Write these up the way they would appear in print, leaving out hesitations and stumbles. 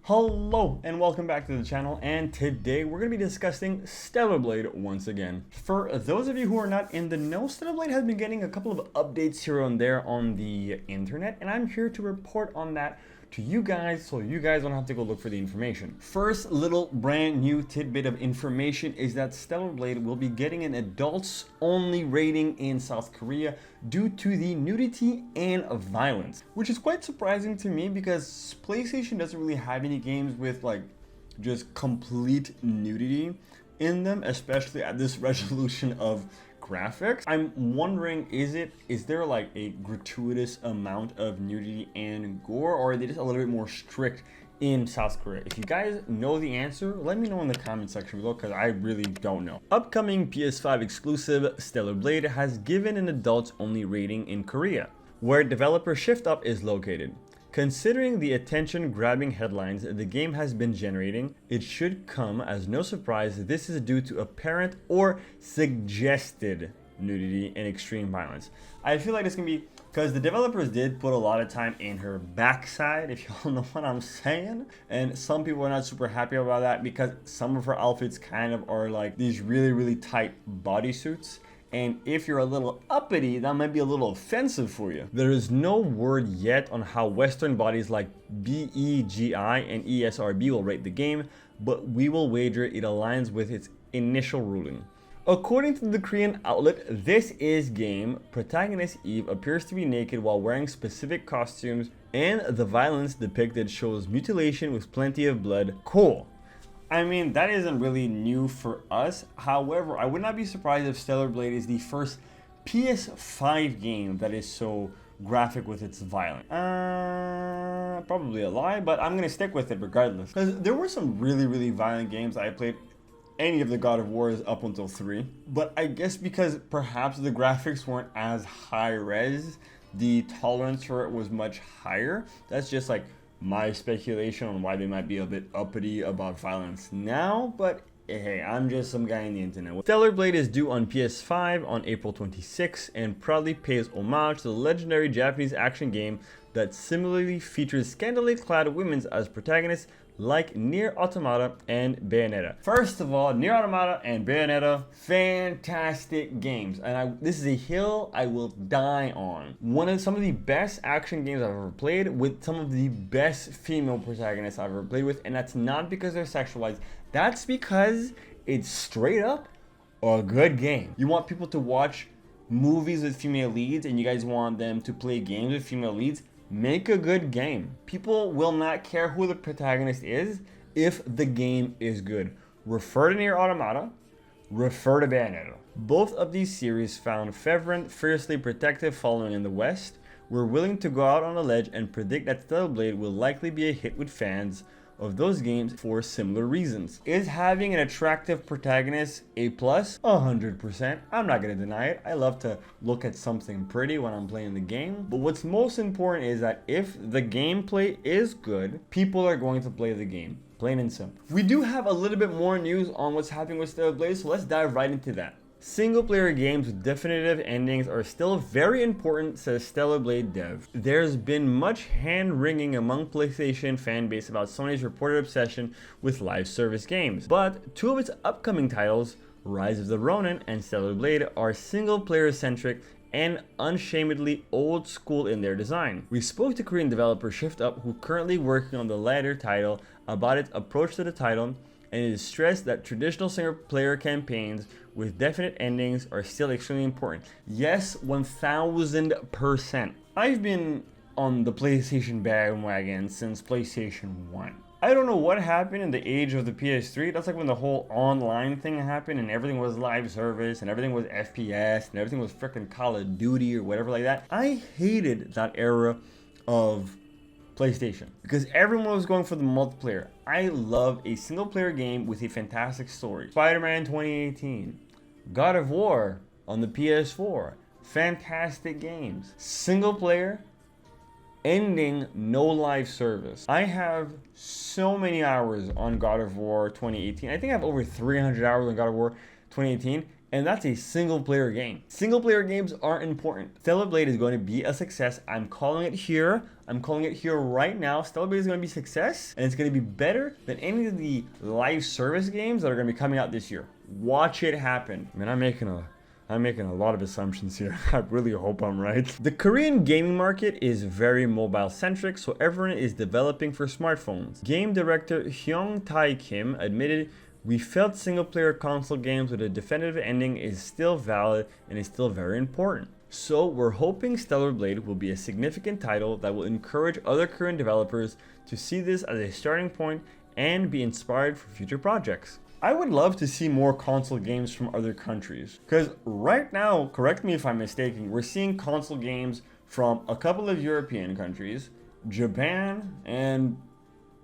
Hello and welcome back to the channel, and today we're going to be discussing Stellar Blade once again. For those of you who are not in the know, Stellar Blade has been getting a couple of updates here and there on the internet, and I'm here to report on that to you guys so you guys don't have to go look for the information. First little brand new tidbit of information is that Stellar Blade will be getting an adults only rating in South Korea due to the nudity and violence, which is quite surprising to me because PlayStation doesn't really have any games with like just complete nudity in them, especially at this resolution of graphics. I'm wondering, is there like a gratuitous amount of nudity and gore, or are they just a little bit more strict in South Korea? If you guys know the answer, let me know in the comment section below, because I really don't know. Upcoming PS5 exclusive Stellar Blade has given an adults only rating in Korea, where developer Shift Up is located. Considering the attention-grabbing headlines the game has been generating, it should come as no surprise this is due to apparent or suggested nudity and extreme violence. I feel like this can be because the developers did put a lot of time in her backside, if y'all know what I'm saying. And some people are not super happy about that because some of her outfits kind of are like these really tight bodysuits. And if you're a little uppity, that might be a little offensive for you. There is no word yet on how Western bodies like BEGI and ESRB will rate the game, but we will wager it aligns with its initial ruling. According to the Korean outlet This Is Game, protagonist Eve appears to be naked while wearing specific costumes, and the violence depicted shows mutilation with plenty of blood. Cool. I mean, that isn't really new for us. However, I would not be surprised if Stellar Blade is the first PS5 game that is so graphic with its violence. Probably a lie, but I'm gonna stick with it regardless. Because there were some really violent games I played. Any of the God of Wars up until 3. But I guess because perhaps the graphics weren't as high res, the tolerance for it was much higher. That's just like my speculation on why they might be a bit uppity about violence now, but hey, I'm just some guy on the internet. Stellar Blade is due on PS5 on April 26 and proudly pays homage to the legendary Japanese action game that similarly features scantily clad women as protagonists like Nier Automata and Bayonetta. First of all, Nier Automata and Bayonetta, fantastic games. And this is a hill I will die on. Some of the best action games I've ever played, with some of the best female protagonists I've ever played with. And that's not because they're sexualized. That's because it's straight up a good game. You want people to watch movies with female leads, and you guys want them to play games with female leads. Make a good game. People will not care who the protagonist is if the game is good. Refer to Nier Automata, refer to Bayonetta. Both of these series found fervent, fiercely protective following in the West. We're willing to go out on a ledge and predict that Stellar Blade will likely be a hit with fans of those games for similar reasons. Is having an attractive protagonist a plus? 100%. I'm not gonna deny it. I love to look at something pretty when I'm playing the game. But what's most important is that if the gameplay is good, people are going to play the game. Plain and simple. We do have a little bit more news on what's happening with Stellar Blade, so let's dive right into that. Single-player games with definitive endings are still very important, says Stellar Blade dev. There's been much hand-wringing among PlayStation fanbase about Sony's reported obsession with live service games. But two of its upcoming titles, Rise of the Ronin and Stellar Blade, are single-player centric and unshamedly old school in their design. We spoke to Korean developer Shift Up, who currently working on the latter title, about its approach to the title, and it is stressed that traditional single-player campaigns with definite endings are still extremely important. Yes, 1000%. I've been on the PlayStation bandwagon since PlayStation 1. I don't know what happened in the age of the PS3. That's like when the whole online thing happened and everything was live service and everything was FPS and everything was freaking Call of Duty or whatever like that. I hated that era of PlayStation because everyone was going for the multiplayer. I love a single player game with a fantastic story. Spider-Man 2018, God of War on the PS4, fantastic games. Single player, ending, no live service. I have so many hours on God of War 2018. I think I have over 300 hours on God of War 2018, and that's a single player game. Single player games are important. Stellar Blade is going to be a success. I'm calling it here. I'm calling it here right now. Stellar Blade is going to be a success, and it's going to be better than any of the live service games that are going to be coming out this year. Watch it happen. I mean, I'm making a lot of assumptions here. I really hope I'm right. The Korean gaming market is very mobile centric, so everyone is developing for smartphones. Game director Hyung Tae Kim admitted, "We felt single player console games with a definitive ending is still valid and is still very important." So we're hoping Stellar Blade will be a significant title that will encourage other Korean developers to see this as a starting point and be inspired for future projects. I would love to see more console games from other countries, because right now, correct me if I'm mistaken, we're seeing console games from a couple of European countries, Japan, and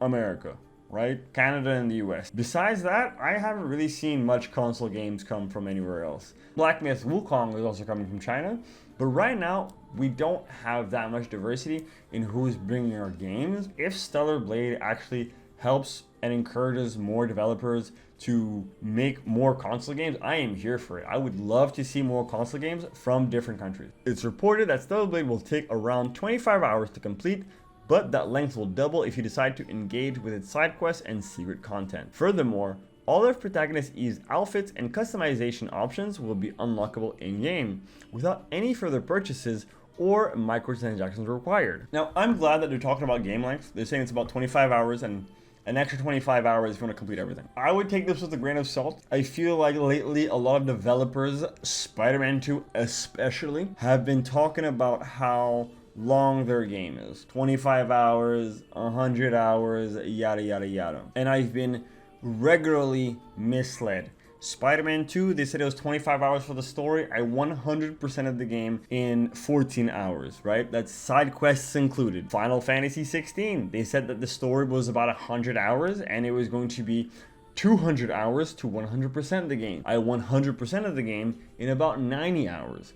America, right? Canada and the US. Besides that, I haven't really seen much console games come from anywhere else. Black Myth Wukong is also coming from China, but right now, we don't have that much diversity in who's bringing our games. If Stellar Blade actually helps and encourages more developers to make more console games, I am here for it. I would love to see more console games from different countries. It's reported that Stellar Blade will take around 25 hours to complete, but that length will double if you decide to engage with its side quests and secret content. Furthermore, all of protagonists' Eve's outfits and customization options will be unlockable in-game, without any further purchases or microtransactions required. Now, I'm glad that they're talking about game length. They're saying it's about 25 hours and an extra 25 hours if you want to complete everything. I would take this with a grain of salt. I feel like lately a lot of developers, Spider-Man 2 especially, have been talking about how long their game is. 25 hours, 100 hours, yada yada yada. And I've been regularly misled. Spider-Man 2, they said it was 25 hours for the story. I 100% of the game in 14 hours, right? That's side quests included. Final Fantasy 16, they said that the story was about 100 hours and it was going to be 200 hours to 100% of the game. I 100% of the game in about 90 hours.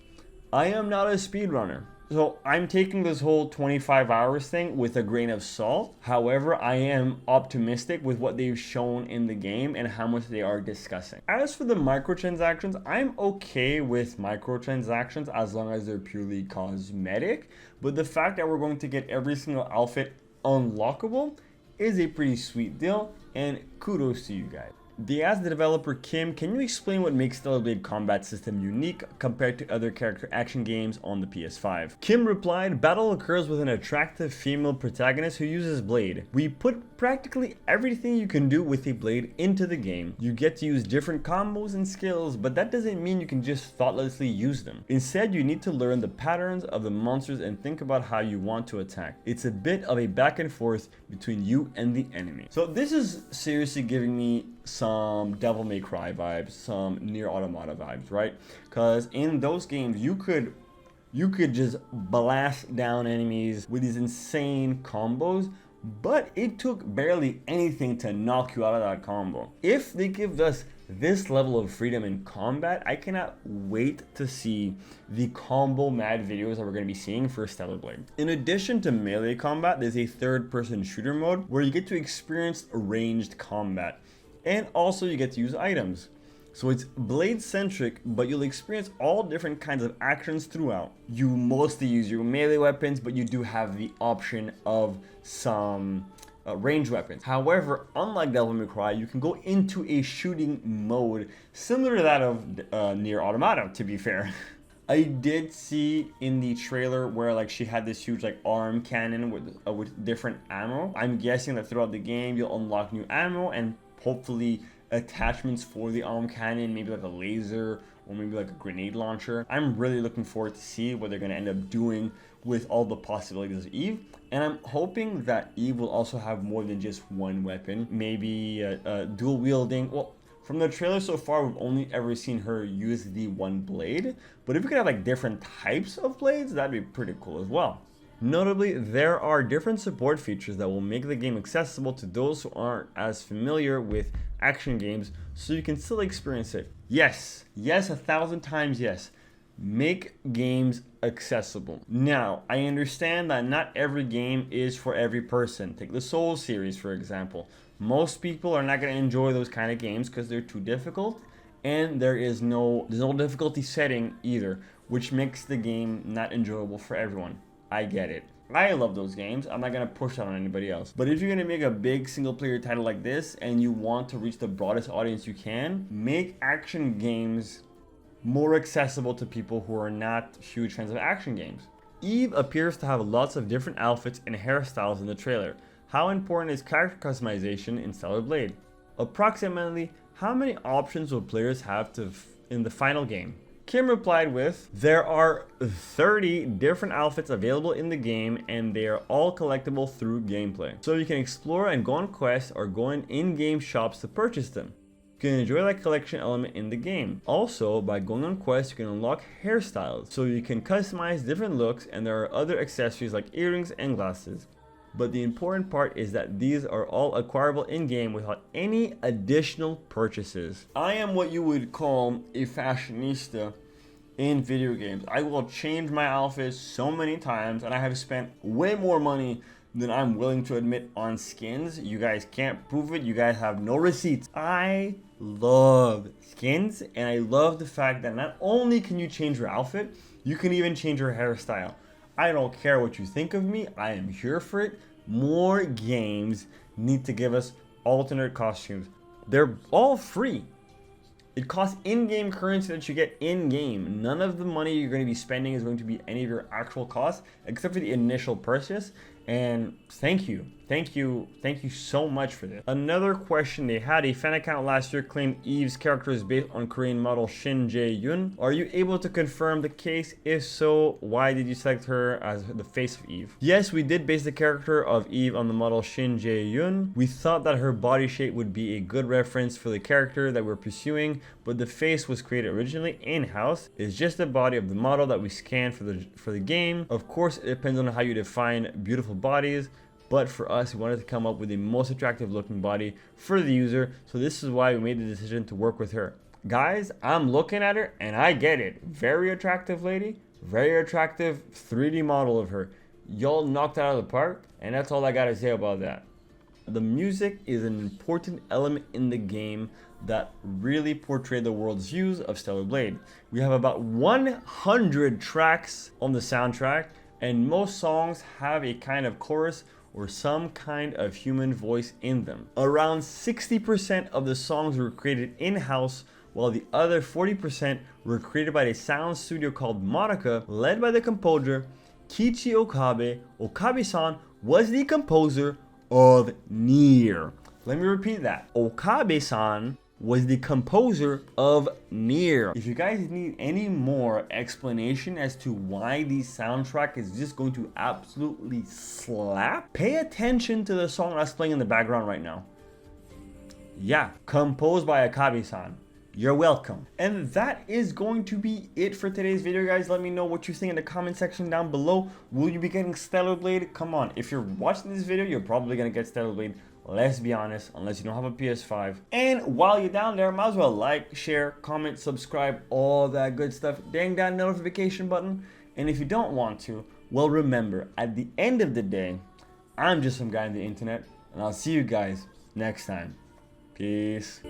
I am not a speedrunner. So I'm taking this whole 25 hours thing with a grain of salt. However, I am optimistic with what they've shown in the game and how much they are discussing. As for the microtransactions, I'm okay with microtransactions as long as they're purely cosmetic. But the fact that we're going to get every single outfit unlockable is a pretty sweet deal, and kudos to you guys. They asked the developer Kim, "Can you explain what makes Stellar Blade combat system unique compared to other character action games on the PS5? Kim replied, "Battle occurs with an attractive female protagonist who uses blade. We put practically everything you can do with a blade into the game. You get to use different combos and skills, but that doesn't mean you can just thoughtlessly use them. Instead, you need to learn the patterns of the monsters and think about how you want to attack. It's a bit of a back and forth between you and the enemy." So this is seriously giving me some Devil May Cry vibes, some Nier Automata vibes, right? Because in those games, you could just blast down enemies with these insane combos, but it took barely anything to knock you out of that combo. If they give us this level of freedom in combat, I cannot wait to see the combo mad videos that we're going to be seeing for Stellar Blade. In addition to melee combat, there's a third-person shooter mode where you get to experience ranged combat. And also you get to use items. So it's blade centric, but you'll experience all different kinds of actions throughout. You mostly use your melee weapons, but you do have the option of some ranged weapons. However, unlike Devil May Cry, you can go into a shooting mode similar to that of Nier Automata, to be fair. I did see in the trailer where like she had this huge like arm cannon with different ammo. I'm guessing that throughout the game you'll unlock new ammo and hopefully attachments for the arm cannon, maybe like a laser or maybe like a grenade launcher. I'm really looking forward to see what they're going to end up doing with all the possibilities of Eve. And I'm hoping that Eve will also have more than just one weapon, maybe dual wielding. Well, from the trailer so far, we've only ever seen her use the one blade, but if we could have like different types of blades, that'd be pretty cool as well. Notably, there are different support features that will make the game accessible to those who aren't as familiar with action games, so you can still experience it. Yes, 1,000 times yes. Make games accessible. Now, I understand that not every game is for every person. Take the Souls series, for example. Most people are not going to enjoy those kind of games because they're too difficult, and there's no difficulty setting either, which makes the game not enjoyable for everyone. I get it. I love those games. I'm not gonna push that on anybody else. But if you're gonna make a big single player title like this and you want to reach the broadest audience you can, make action games more accessible to people who are not huge fans of action games. Eve appears to have lots of different outfits and hairstyles in the trailer. How important is character customization in Stellar Blade? Approximately how many options will players have in the final game? Kim replied with, there are 30 different outfits available in the game and they are all collectible through gameplay. So you can explore and go on quests or go in-game shops to purchase them. You can enjoy that collection element in the game. Also, by going on quests, you can unlock hairstyles, so you can customize different looks, and there are other accessories like earrings and glasses. But the important part is that these are all acquirable in-game without any additional purchases. I am what you would call a fashionista in video games. I will change my outfits so many times, and I have spent way more money than I'm willing to admit on skins. You guys can't prove it. You guys have no receipts. I love skins, and I love the fact that not only can you change your outfit, you can even change your hairstyle. I don't care what you think of me. I am here for it. More games need to give us alternate costumes. They're all free. It costs in-game currency that you get in-game. None of the money you're going to be spending is going to be any of your actual costs, except for the initial purchase. And thank you so much for this. Another question they had, a fan account last year claimed Eve's character is based on Korean model Shin Jay Yun. Are you able to confirm the case? If so, why did you select her as the face of Eve? Yes, we did base the character of Eve on the model Shin Jay Yun. We thought that her body shape would be a good reference for the character that we're pursuing, but the face was created originally in-house. It's just the body of the model that we scanned for the game. Of course, it depends on how you define beautiful bodies, but for us, we wanted to come up with the most attractive looking body for the user, so this is why we made the decision to work with her. Guys, I'm looking at her and I get it. Very attractive lady, very attractive 3D model of her. Y'all knocked it out of the park, and that's all I gotta say about that. The music is an important element in the game that really portray the world's views of Stellar Blade. We have about 100 tracks on the soundtrack, and most songs have a kind of chorus or some kind of human voice in them. Around 60% of the songs were created in-house, while the other 40% were created by a sound studio called Monica, led by the composer Kichi Okabe. Okabe-san was the composer of Nier. Let me repeat that. Okabe-san was the composer of Nier. If you guys need any more explanation as to why the soundtrack is just going to absolutely slap, pay attention to the song that's playing in the background right now. Yeah, composed by Akabe-san. You're welcome. And that is going to be it for today's video, guys. Let me know what you think in the comment section down below. Will you be getting Stellar Blade? Come on, if you're watching this video, you're probably gonna get Stellar Blade. Let's be honest, unless you don't have a PS5. And while you're down there, might as well like, share, comment, subscribe, all that good stuff. Dang that notification button. And if you don't want to, well, remember, at the end of the day, I'm just some guy on the internet, and I'll see you guys next time. Peace.